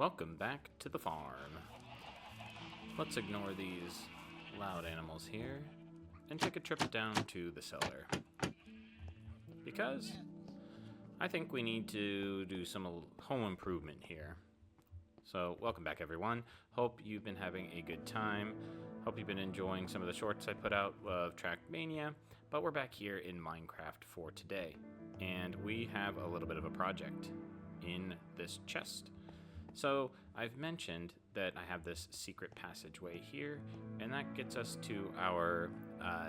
Welcome back to the farm. Let's ignore these loud animals here and take a trip down to the cellar. Because I think we need to do some home improvement here. So, welcome back everyone. Hope you've been having a good time. Hope you've been enjoying some of the shorts I put out of Trackmania. But we're back here in Minecraft for today. And we have a little bit of a project in this chest. So, I've mentioned that I have this secret passageway here, and that gets us to our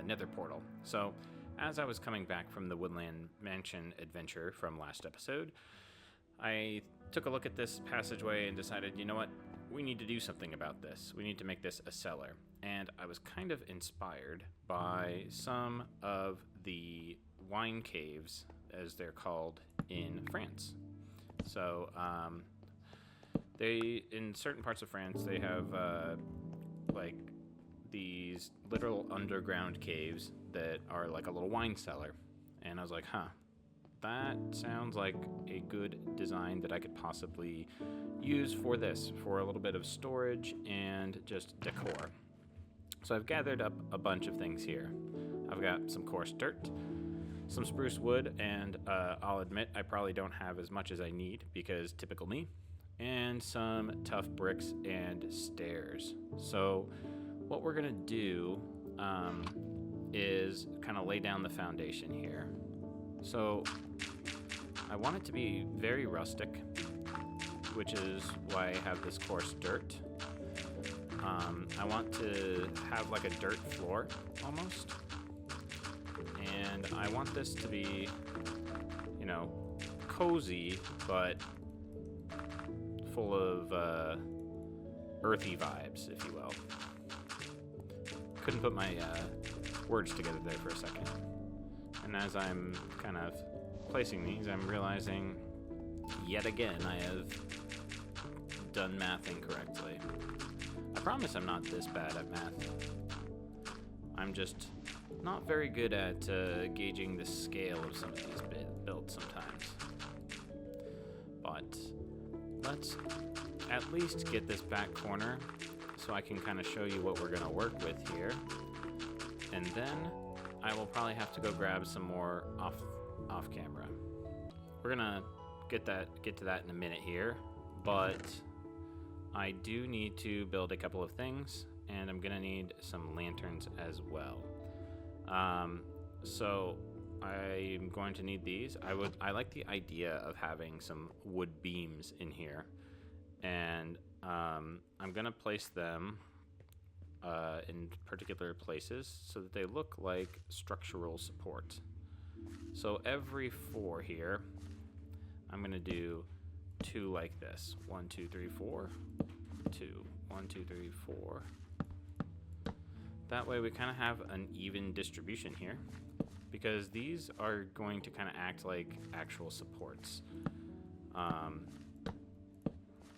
nether portal. So, as I was coming back from the Woodland Mansion adventure from last episode, I took a look at this passageway and decided, you know what, we need to do something about this. We need to make this a cellar. And I was kind of inspired by some of the wine caves, as they're called, in France. So, in certain parts of France, they have, like, these literal underground caves that are like a little wine cellar. And I was like, that sounds like a good design that I could possibly use for this, for a little bit of storage and just decor. So I've gathered up a bunch of things here. I've got some coarse dirt, some spruce wood, and I'll admit I probably don't have as much as I need because typical me, and some tough bricks and stairs. So what we're gonna do is kind of lay down the foundation here. So I want it to be very rustic, which is why I have this coarse dirt. I want to have like a dirt floor almost, and I want this to be, you know, cozy but full of earthy vibes, if you will. Couldn't put my words together there for a second. And as I'm kind of placing these, I'm realizing yet again I have done math incorrectly. I promise I'm not this bad at math. I'm just not very good at gauging the scale of some of these builds sometimes. But let's at least get this back corner so I can kind of show you what we're going to work with here. And then I will probably have to go grab some more off camera. We're going to get to that in a minute here, but I do need to build a couple of things, and I'm going to need some lanterns as well. So I'm going to need these. I like the idea of having some wood beams in here, and I'm going to place them in particular places so that they look like structural support. So every 4 here, I'm going to do 2 like this. 1, 2, 3, 4. 2. 1, 2, 3, 4. That way we kind of have an even distribution here, because these are going to kind of act like actual supports.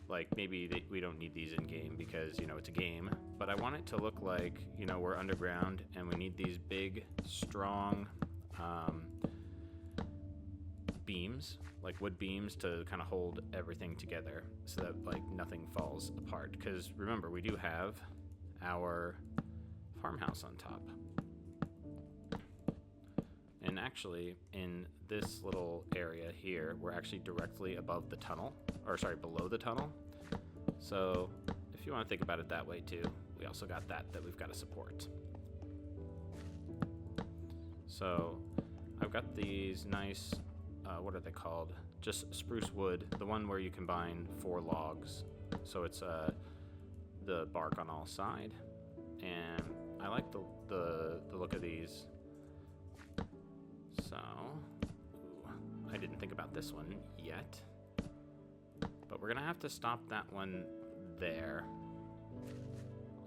Like maybe we don't need these in game because, you know, it's a game, but I want it to look like, you know, we're underground and we need these big, strong beams, like wood beams, to kind of hold everything together so that like nothing falls apart. Because remember, we do have our farmhouse on top. And actually, in this little area here, we're actually directly above the tunnel, or sorry, below the tunnel. So if you want to think about it that way too, we also got that we've got to support. So I've got these nice, what are they called? Just spruce wood, the one where you combine 4 logs. So it's the bark on all side. And I like the look of these. So, I didn't think about this one yet, but we're gonna have to stop that one there.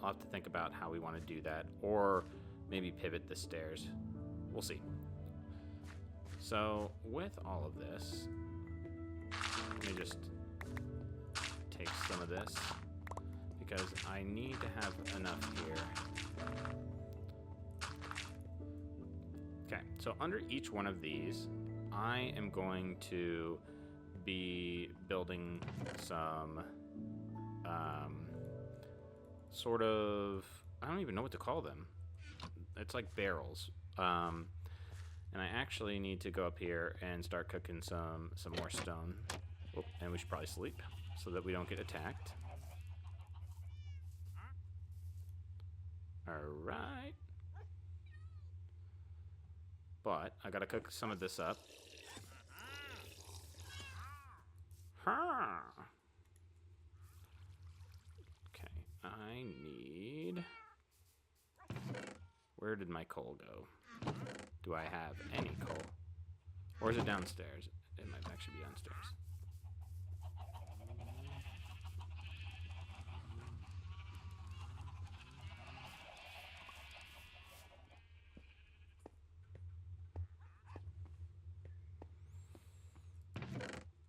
I'll have to think about how we want to do that, or maybe pivot the stairs. We'll see. So, with all of this, let me just take some of this, because I need to have enough here. Okay, so under each one of these, I am going to be building some sort of, I don't even know what to call them. It's like barrels. And I actually need to go up here and start cooking some more stone. Oh, and we should probably sleep so that we don't get attacked. Alright. But I gotta cook some of this up. Okay, I need... Where did my coal go? Do I have any coal? Or is it downstairs? It might actually be downstairs.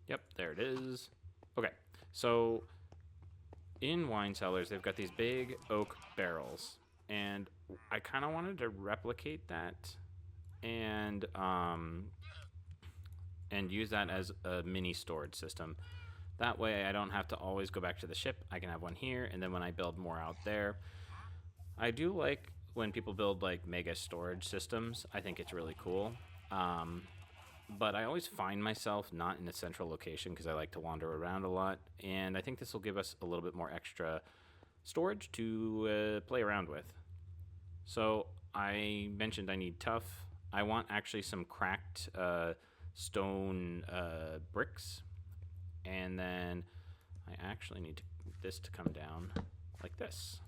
Yep, there it is. Okay, so in wine cellars, they've got these big oak barrels, and I kind of wanted to replicate that and use that as a mini storage system. That way I don't have to always go back to the ship. I can have one here, and then when I build more out there. I do like when people build like mega storage systems. I think it's really cool. But I always find myself not in a central location because I like to wander around a lot, and I think this will give us a little bit more extra storage to play around with. So I mentioned I need tough. I want actually some cracked stone bricks, and then I actually need this to come down like this.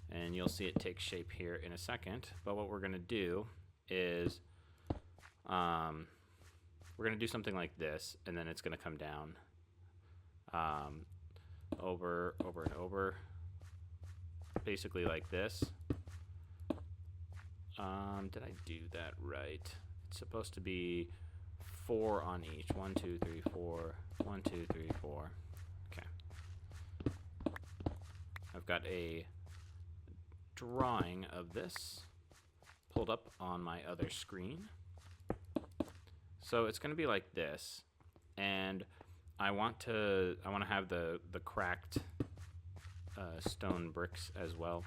And you'll see it take shape here in a second, but what we're going to do is we're going to do something like this, and then it's going to come down over and over, basically like this. Did I do that right? It's supposed to be 4 on each. 1, 2, 3, 4. 1, 2, 3, 4. Okay. I've got a drawing of this pulled up on my other screen. So it's going to be like this, and I want to have the cracked stone bricks as well,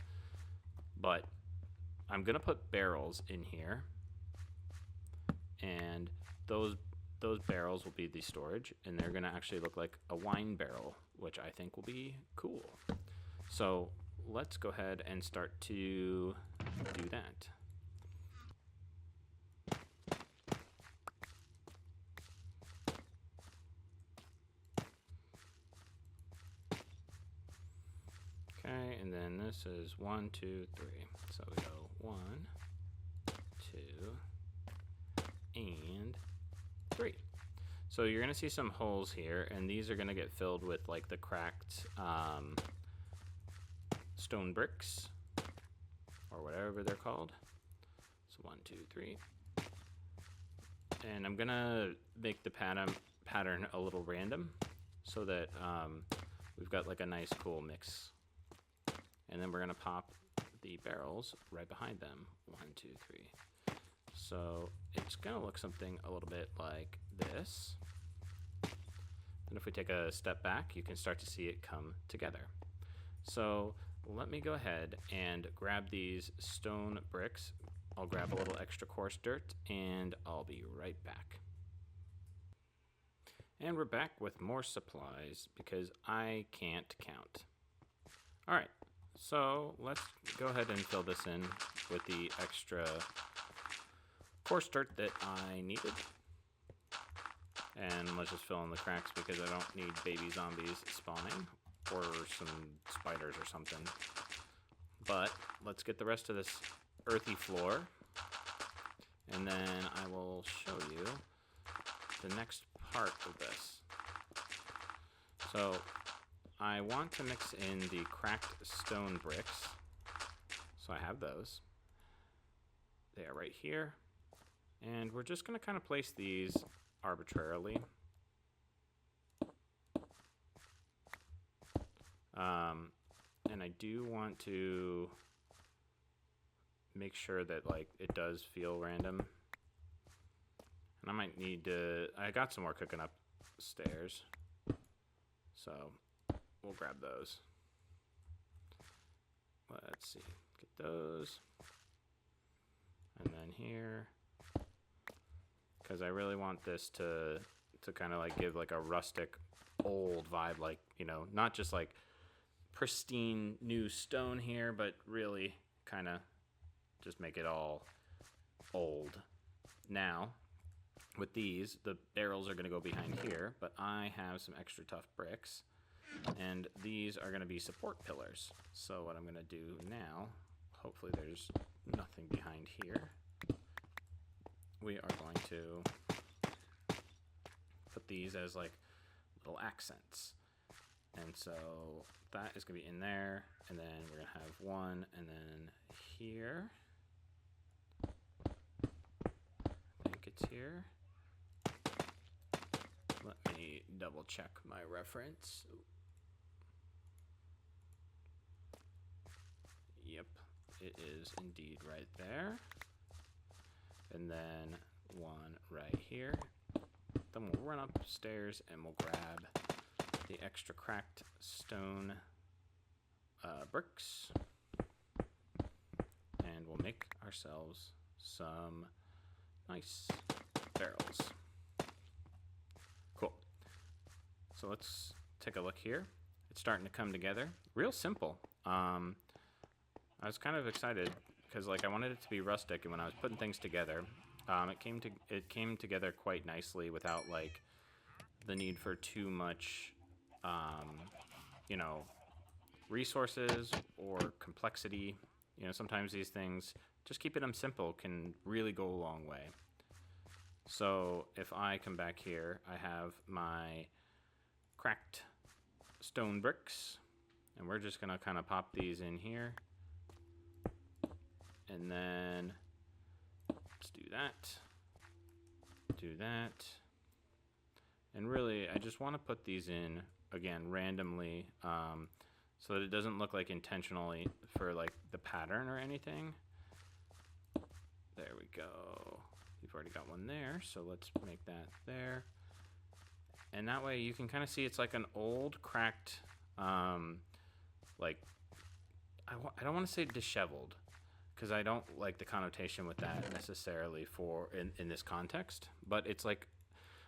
but I'm going to put barrels in here, and those barrels will be the storage, and they're going to actually look like a wine barrel, which I think will be cool. So let's go ahead and start to do that. Okay, and then this is 1, 2, 3. So we go 1, 2, and 3. So you're going to see some holes here, and these are going to get filled with like the cracked stone bricks, or whatever they're called. So 1, 2, 3. And I'm going to make the pattern a little random so that we've got like a nice cool mix. And then we're going to pop the barrels right behind them. 1, 2, 3. So it's going to look something a little bit like this. And if we take a step back, you can start to see it come together. So let me go ahead and grab these stone bricks. I'll grab a little extra coarse dirt, and I'll be right back. And we're back with more supplies because I can't count. All right. So let's go ahead and fill this in with the extra coarse dirt that I needed. And let's just fill in the cracks because I don't need baby zombies spawning or some spiders or something. But let's get the rest of this earthy floor, and then I will show you the next part of this. So I want to mix in the cracked stone bricks. So I have those. They are right here. And we're just going to kind of place these arbitrarily. And I do want to make sure that like it does feel random. And I might need to, I got some more cooking upstairs. So we'll grab those. Let's see, get those. And then here, because I really want this to kind of like give like a rustic old vibe, like, you know, not just like pristine new stone here, but really kind of just make it all old. Now, with these, the barrels are going to go behind here, but I have some extra tough bricks, and these are going to be support pillars. So what I'm going to do now, hopefully there's nothing behind here, we are going to put these as like little accents. And so that is going to be in there, and then we're going to have one, and then here, I think it's here. Let me double check my reference. Yep, it is indeed right there. And then one right here. Then we'll run upstairs and we'll grab the extra cracked stone bricks. And we'll make ourselves some nice barrels. Cool. So let's take a look here. It's starting to come together. Real simple. I was kind of excited because like I wanted it to be rustic, and when I was putting things together, it came together quite nicely without like the need for too much, you know, resources or complexity. You know, sometimes these things, just keeping them simple can really go a long way. So if I come back here, I have my cracked stone bricks, and we're just gonna kind of pop these in here. And then let's do that. And really, I just want to put these in, again, randomly, so that it doesn't look like intentionally for like the pattern or anything. There we go. We've already got one there, so let's make that there. And that way you can kind of see it's like an old cracked, like, I don't want to say disheveled, because I don't like the connotation with that necessarily for in this context, but it's like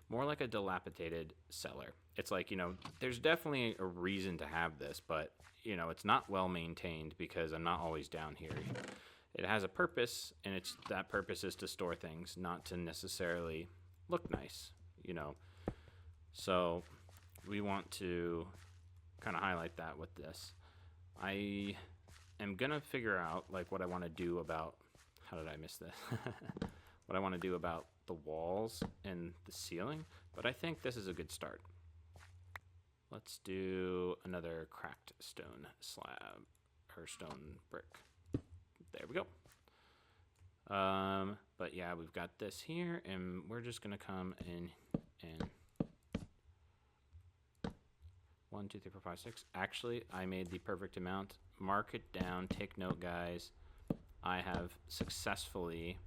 more like a dilapidated cellar. It's like, you know, there's definitely a reason to have this, but, you know, it's not well maintained because I'm not always down here. It has a purpose, and that purpose is to store things, not to necessarily look nice, you know. So we want to kind of highlight that with this. I am going to figure out like what I want to do about, how did I miss this? What I want to do about the walls and the ceiling, but I think this is a good start. Let's do another cracked stone slab, or stone brick. There we go. But yeah, we've got this here, and we're just gonna come in and 1, 2, 3, 4, 5, 6. Actually, I made the perfect amount. Mark it down. Take note, guys. I have successfully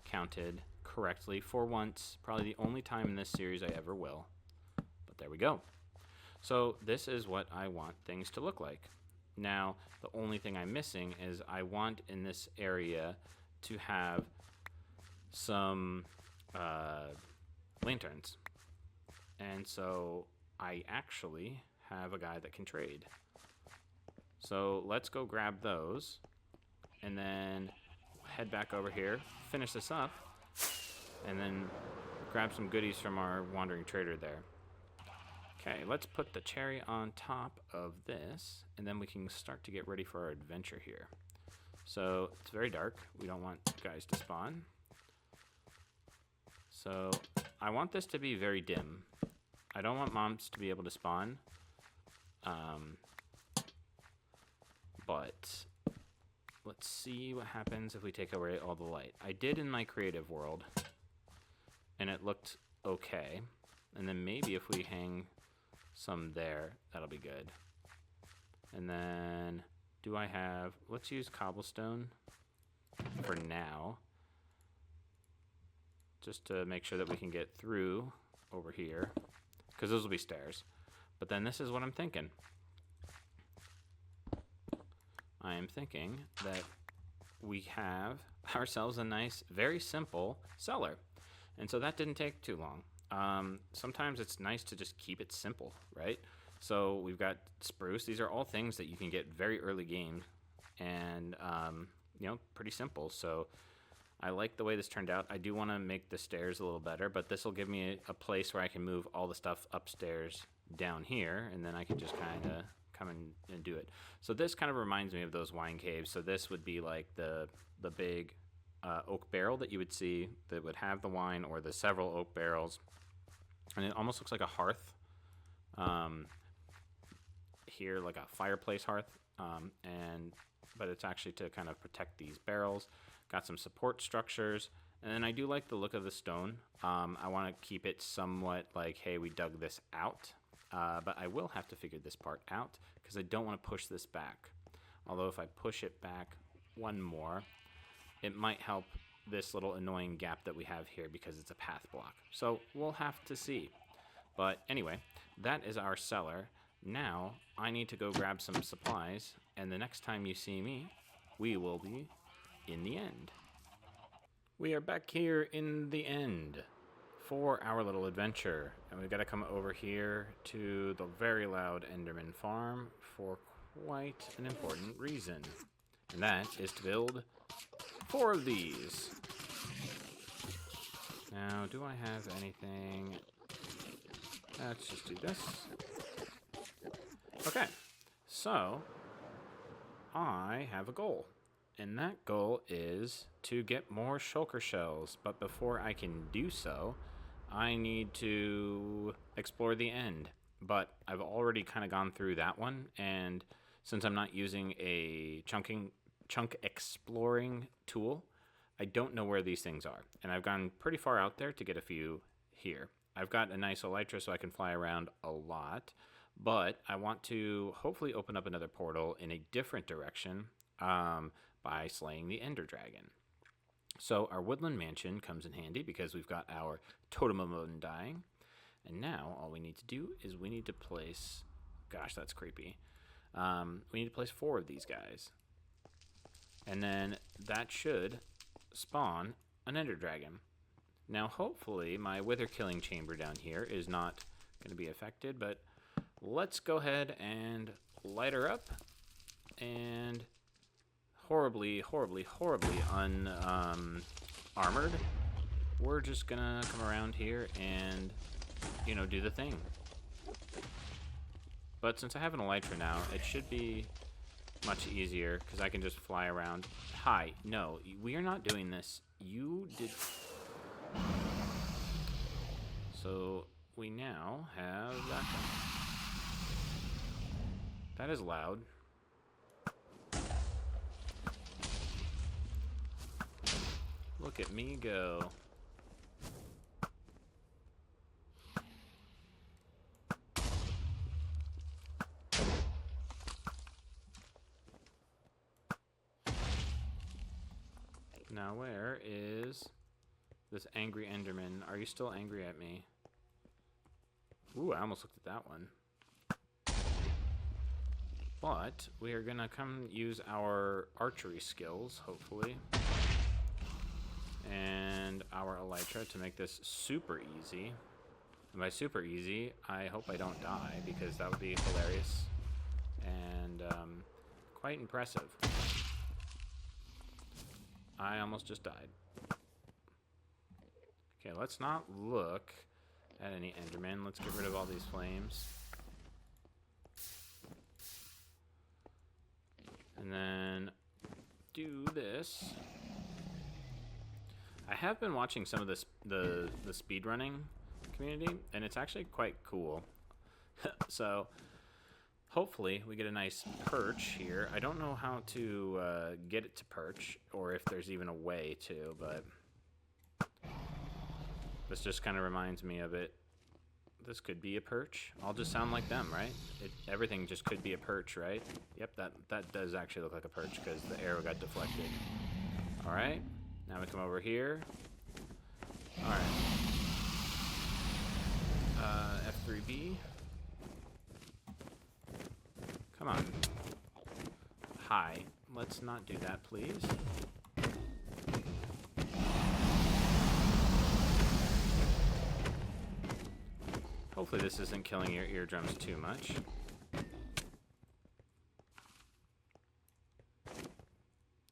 counted correctly for once. Probably the only time in this series I ever will. But there we go. So this is what I want things to look like. Now, the only thing I'm missing is I want in this area to have some lanterns. And so I actually have a guy that can trade. So let's go grab those and then head back over here, finish this up, and then grab some goodies from our wandering trader there. Okay, let's put the cherry on top of this, and then we can start to get ready for our adventure here. So it's very dark. We don't want guys to spawn. So I want this to be very dim. I don't want mobs to be able to spawn. But let's see what happens if we take away all the light. I did in my creative world, and it looked okay. And then maybe if we hang some there, that'll be good. And then do I have, let's use cobblestone for now, just to make sure that we can get through over here, because those will be stairs. But then this is what I'm thinking. I am thinking that we have ourselves a nice, very simple cellar. And so that didn't take too long. Sometimes it's nice to just keep it simple, right? So we've got spruce. These are all things that you can get very early game and, pretty simple. So I like the way this turned out. I do want to make the stairs a little better, but this will give me a place where I can move all the stuff upstairs down here, and then I can just kind of come and do it. So this kind of reminds me of those wine caves. So this would be like the big oak barrel that you would see that would have the wine, or the several oak barrels, and it almost looks like a hearth here, like a fireplace hearth, but it's actually to kind of protect these barrels. Got some support structures, and then I do like the look of the stone. I want to keep it somewhat like, hey, we dug this out, but I will have to figure this part out because I don't want to push this back. Although if I push it back one more, it might help this little annoying gap that we have here because it's a path block. So we'll have to see. But anyway, that is our cellar. Now I need to go grab some supplies, and the next time you see me, we will be in the end. We are back here in the end for our little adventure, and we've got to come over here to the very loud Enderman farm for quite an important reason, and that is to build 4 of these. Now, do I have anything? Let's just do this. Okay, so I have a goal. And that goal is to get more shulker shells. But before I can do so, I need to explore the end. But I've already kind of gone through that one. And since I'm not using a chunk exploring tool, I don't know where these things are. And I've gone pretty far out there to get a few here. I've got a nice elytra so I can fly around a lot. But I want to hopefully open up another portal in a different direction. By slaying the Ender Dragon. So our woodland mansion comes in handy because we've got our totem of undying. And now all we need to do is we need to place... Gosh, that's creepy. We need to place 4 of these guys. And then that should spawn an Ender Dragon. Now hopefully my wither killing chamber down here is not going to be affected, but let's go ahead and light her up and... horribly unarmored. We're just gonna come around here and, do the thing. But since I have an elytra now, it should be much easier because I can just fly around. Hi, no, we are not doing this. You did. So we now have that one. That is loud. Look at me go. Now where is this angry Enderman? Are you still angry at me? Ooh, I almost looked at that one. But we are gonna come use our archery skills, hopefully. And our elytra to make this super easy. And by super easy, I hope I don't die, because that would be hilarious and quite impressive. I almost just died. Okay, let's not look at any Endermen. Let's get rid of all these flames. And then do this. I have been watching some of this the speedrunning community, and it's actually quite cool. So hopefully we get a nice perch here. I don't know how to get it to perch, or if there's even a way to, but this just kind of reminds me of it. This could be a perch. I'll just sound like them, right? Everything just could be a perch, right? Yep, that does actually look like a perch because the arrow got deflected. All right, now we come over here. All right. F3B. Come on. Hi. Let's not do that, please. Hopefully this isn't killing your eardrums too much.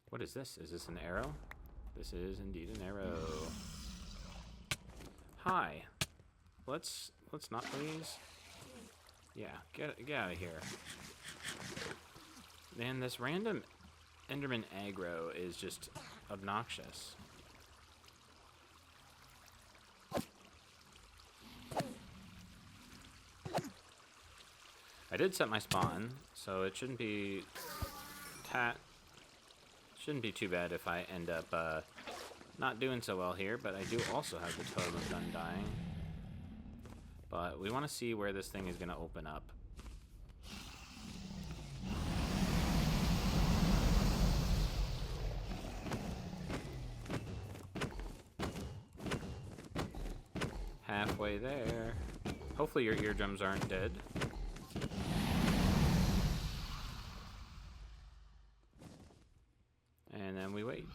What is this? Is this an arrow? This is indeed an arrow. Hi. Let's not, please. Yeah, get out of here. Man, this random Enderman aggro is just obnoxious. I did set my spawn, so it shouldn't be too bad if I end up not doing so well here, but I do also have the totem of undying. But we want to see where this thing is going to open up. Halfway there. Hopefully your eardrums aren't dead. And then we wait.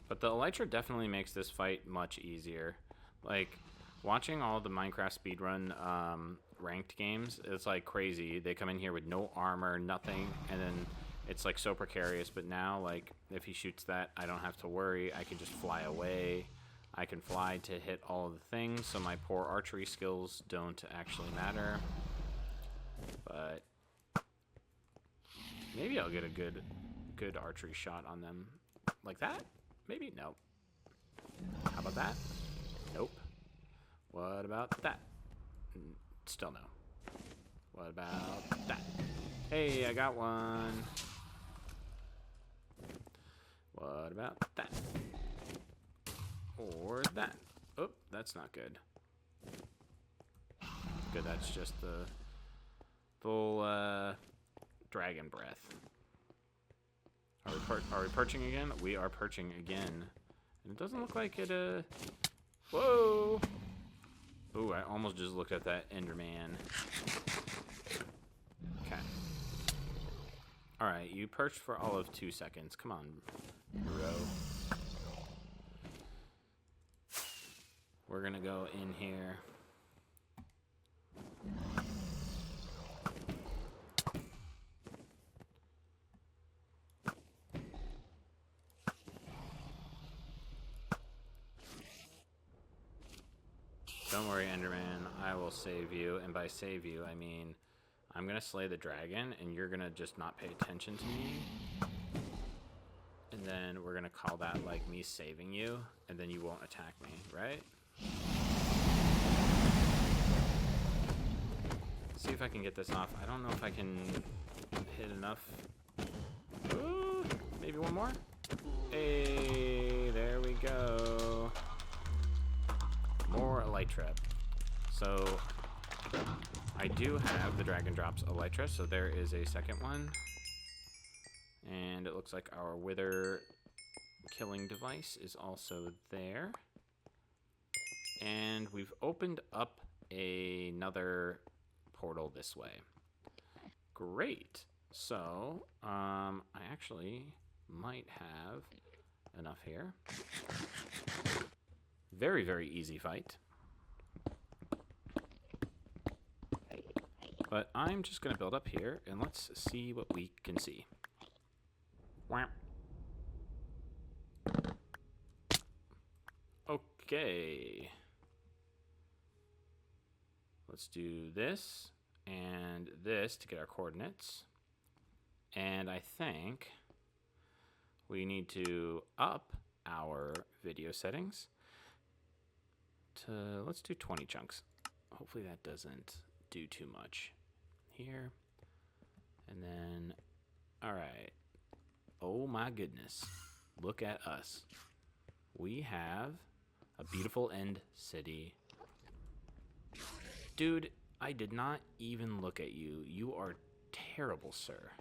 But the elytra definitely makes this fight much easier. Like, watching all the Minecraft speedrun ranked games, it's like crazy. They come in here with no armor, nothing, and then it's like so precarious. But now, like, if he shoots that, I don't have to worry. I can just fly away. I can fly to hit all of the things, so my poor archery skills don't actually matter. But maybe I'll get a good archery shot on them. Like that? Maybe? No. How about that? Nope. What about that? Still no. What about that? Hey, I got one. What about that? Or that. Oh, that's not good. Good, that's just the full dragon breath. Are we perching again? We are perching again. And it doesn't look like it, whoa! Ooh, I almost just looked at that Enderman. Okay. Alright, you perched for all of 2 seconds. Come on, bro. We're gonna go in here. Don't worry, Enderman, I will save you. And by save you, I mean I'm gonna slay the dragon and you're gonna just not pay attention to me. And then we're gonna call that like me saving you, and then you won't attack me, right? See if I can get this off. I don't know if I can hit enough. Ooh, maybe one more? Hey, there we go. More elytra. So I do have the dragon drops elytra, so there is a second one. And it looks like our wither killing device is also there. And we've opened up another portal this way. Great. So, I actually might have enough here. Very, very easy fight. But I'm just going to build up here, and let's see what we can see. Okay. Let's do this and this to get our coordinates. And I think we need to up our video settings to, let's do 20 chunks. Hopefully that doesn't do too much. Here. And then, all right. Oh my goodness. Look at us. We have a beautiful end city. Dude, I did not even look at you. You are terrible, sir.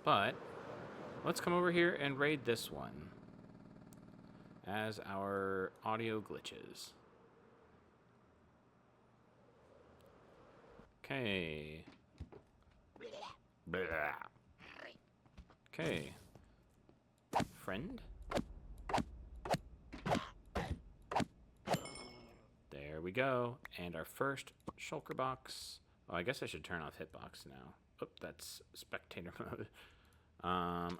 But let's come over here and raid this one as our audio glitches. Okay. Okay. Friend? There we go. And our first shulker box. Oh, I guess I should turn off hitbox now. Oh, that's spectator mode.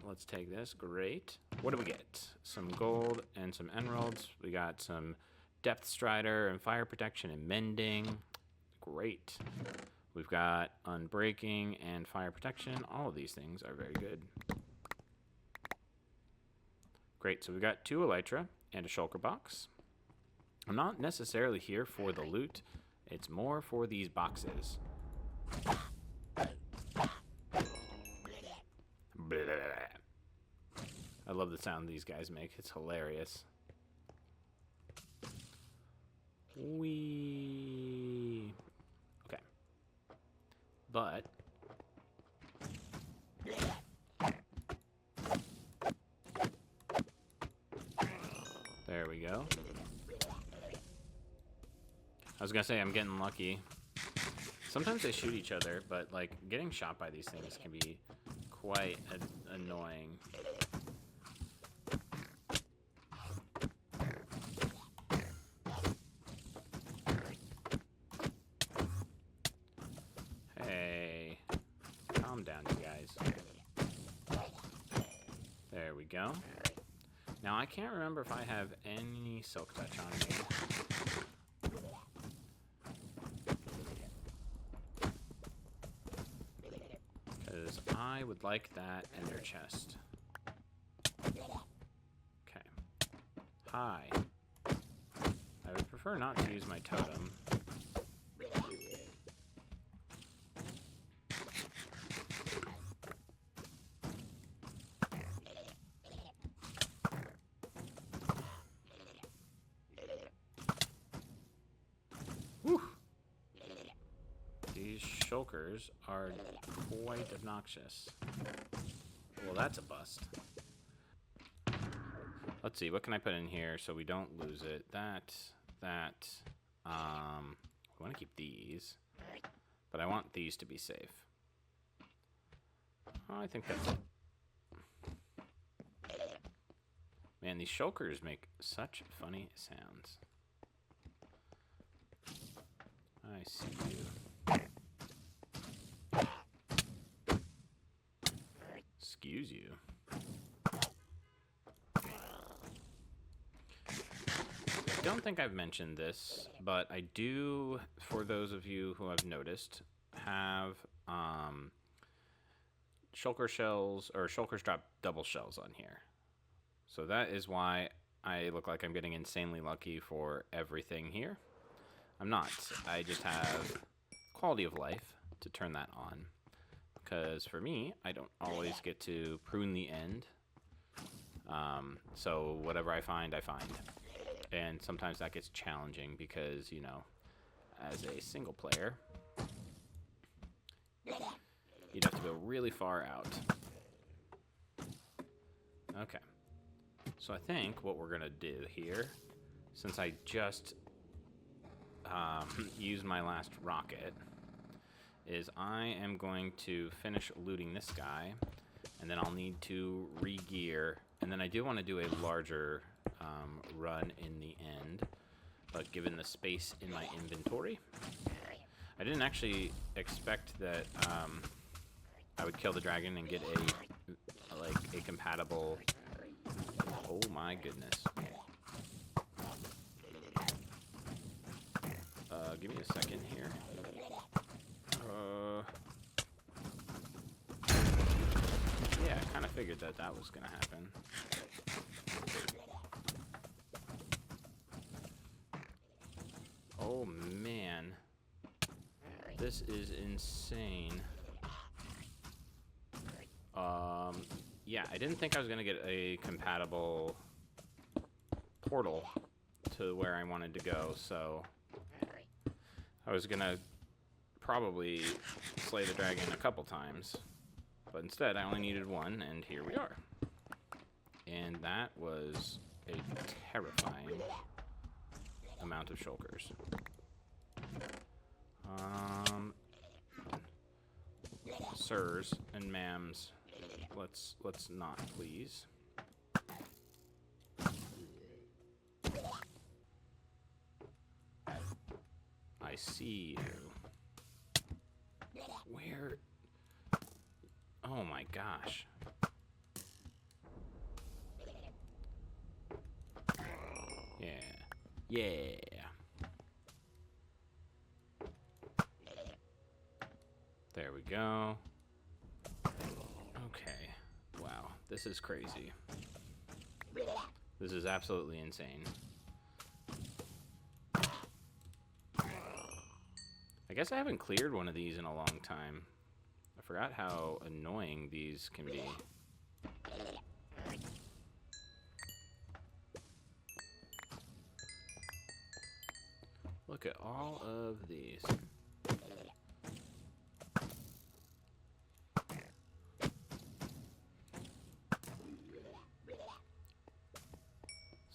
Let's take this. Great. What do we get? Some gold and some emeralds. We got some depth strider and fire protection and mending. Great. We've got unbreaking and fire protection. All of these things are very good. Great. So we got 2 elytra and a shulker box. I'm not necessarily here for the loot. It's more for these boxes. I love the sound these guys make. It's hilarious. Wee. Okay. But there we go. I was gonna say I'm getting lucky. Sometimes they shoot each other, but like getting shot by these things can be quite annoying. Hey, calm down, you guys. There we go. Now I can't remember if I have any silk touch on me. I would like that ender chest. Okay. Hi. I would prefer not to use my totem. Whew. These shulkers are quite obnoxious. Well, that's a bust. Let's see, what can I put in here so we don't lose it? I want to keep these, but I want these to be safe. Oh, I think that's it. Man, these shulkers make such funny sounds. I see you. Excuse you. I don't think I've mentioned this, but I do, for those of you who have noticed, have shulker shells, or shulkers drop double shells on here. So that is why I look like I'm getting insanely lucky for everything here. I'm not. I just have quality of life to turn that on. Because for me, I don't always get to prune the end. So whatever I find, I find. And sometimes that gets challenging because, you know, as a single player, you'd have to go really far out. Okay. So I think what we're going to do here, since I just used my last rocket, is I am going to finish looting this guy, and then I'll need to re-gear, and then I do want to do a larger run in the end, but given the space in my inventory, I didn't actually expect that I would kill the dragon and get a compatible. Oh my goodness. Give me a second here. Yeah, I kind of figured that was gonna happen. Oh man, this is insane. Yeah, I didn't think I was gonna get a compatible portal to where I wanted to go, so I was gonna probably slay the dragon a couple times, but instead I only needed one, and here we are. And that was a terrifying amount of shulkers. sirs and ma'ams. Let's not, please. I see you. Where? Oh my gosh. Yeah. Yeah. There we go. Okay. Wow. This is crazy. This is absolutely insane. I guess I haven't cleared one of these in a long time. I forgot how annoying these can be. Look at all of these.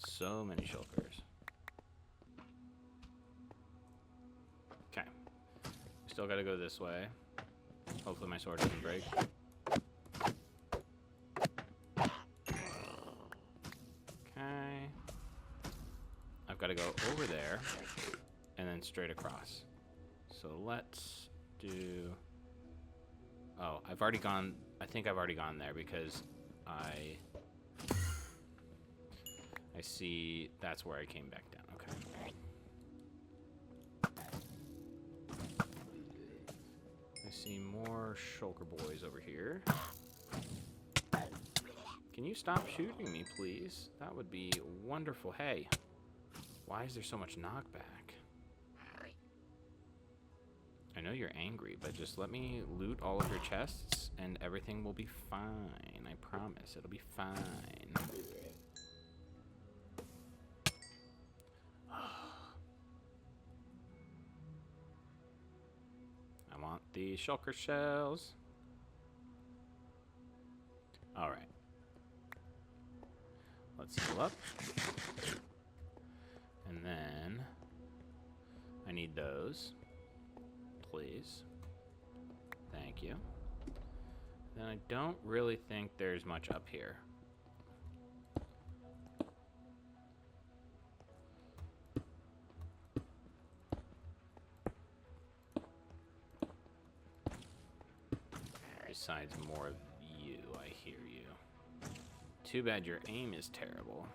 So many shulkers. Okay. Still gotta go this way. Hopefully my sword doesn't break. Okay. I've gotta go over there and then straight across. So let's do... Oh, I've already gone... I think I've already gone there because I see that's where I came back down. Okay. I see more shulker boys over here. Can you stop shooting me, please? That would be wonderful. Hey, why is there so much knockback? I know you're angry, but just let me loot all of your chests and everything will be fine. I promise, it'll be fine. I want the shulker shells. Alright. Let's heal up. And then I need those. Please. Thank you. Then I don't really think there's much up here. Besides more of you, I hear you. Too bad your aim is terrible.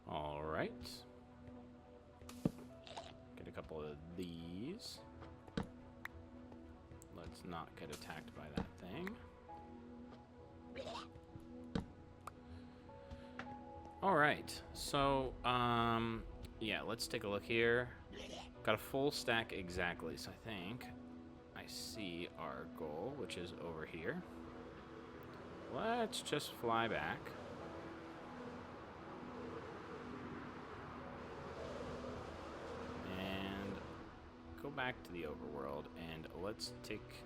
All right. Get a couple of these. Let's not get attacked by that thing. All right, so yeah, let's take a look here. Got a full stack exactly, so I think I see our goal, which is over here. Let's just fly back. And go back to the overworld, and let's take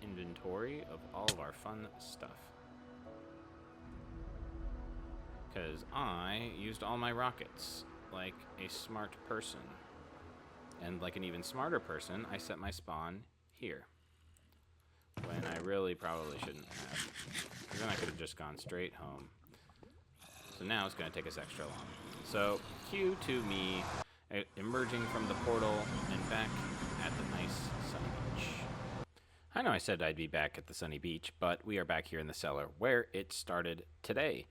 inventory of all of our fun stuff. Because I used all my rockets like a smart person. And like an even smarter person, I set my spawn here. When I really probably shouldn't have. Because then I could have just gone straight home. So now it's going to take us extra long. So, cue to me emerging from the portal and back at the nice sunny beach. I know I said I'd be back at the sunny beach, but we are back here in the cellar where it started today.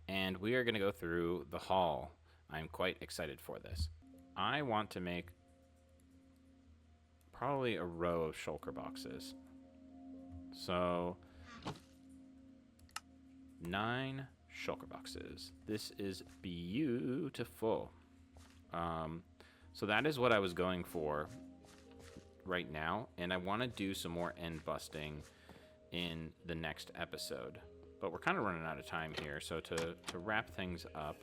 And we are going to go through the hall. I'm quite excited for this. I want to make probably a row of shulker boxes. So 9 shulker boxes. This is beautiful. So that is what I was going for right now. And I want to do some more end busting in the next episode. But we're kind of running out of time here, so to wrap things up,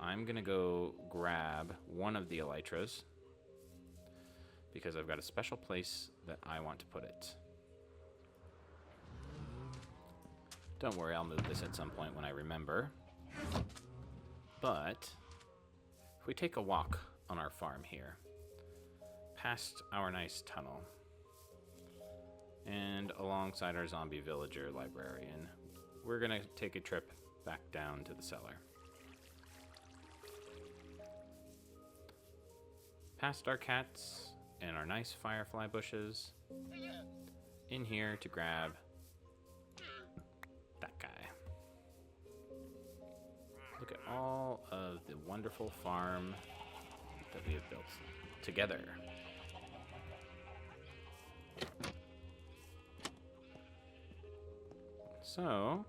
I'm going to go grab one of the elytras, because I've got a special place that I want to put it. Don't worry, I'll move this at some point when I remember. But if we take a walk on our farm here, past our nice tunnel, and alongside our zombie villager librarian, we're gonna take a trip back down to the cellar. Past our cats and our nice firefly bushes, in here to grab that guy. Look at all of the wonderful farm that we have built together. So,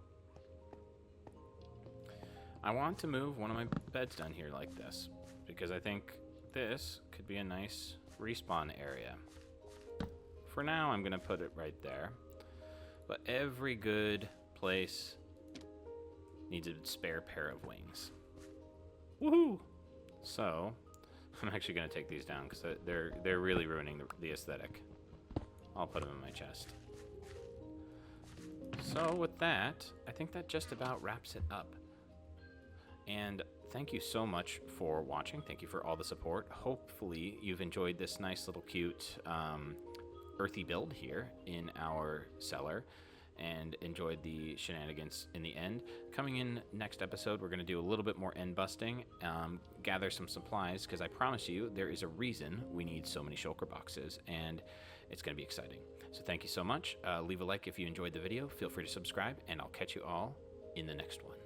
I want to move one of my beds down here like this, because I think this could be a nice respawn area. For now, I'm going to put it right there. But every good place needs a spare pair of wings. Woohoo! So, I'm actually going to take these down because they're really ruining the aesthetic. I'll put them in my chest. So with that, I think that just about wraps it up. And thank you so much for watching. Thank you for all the support. Hopefully you've enjoyed this nice little cute earthy build here in our cellar and enjoyed the shenanigans in the end. Coming in next episode, we're going to do a little bit more end busting, gather some supplies, because I promise you there is a reason we need so many shulker boxes, and it's going to be exciting. So thank you so much. Leave a like if you enjoyed the video. Feel free to subscribe, and I'll catch you all in the next one.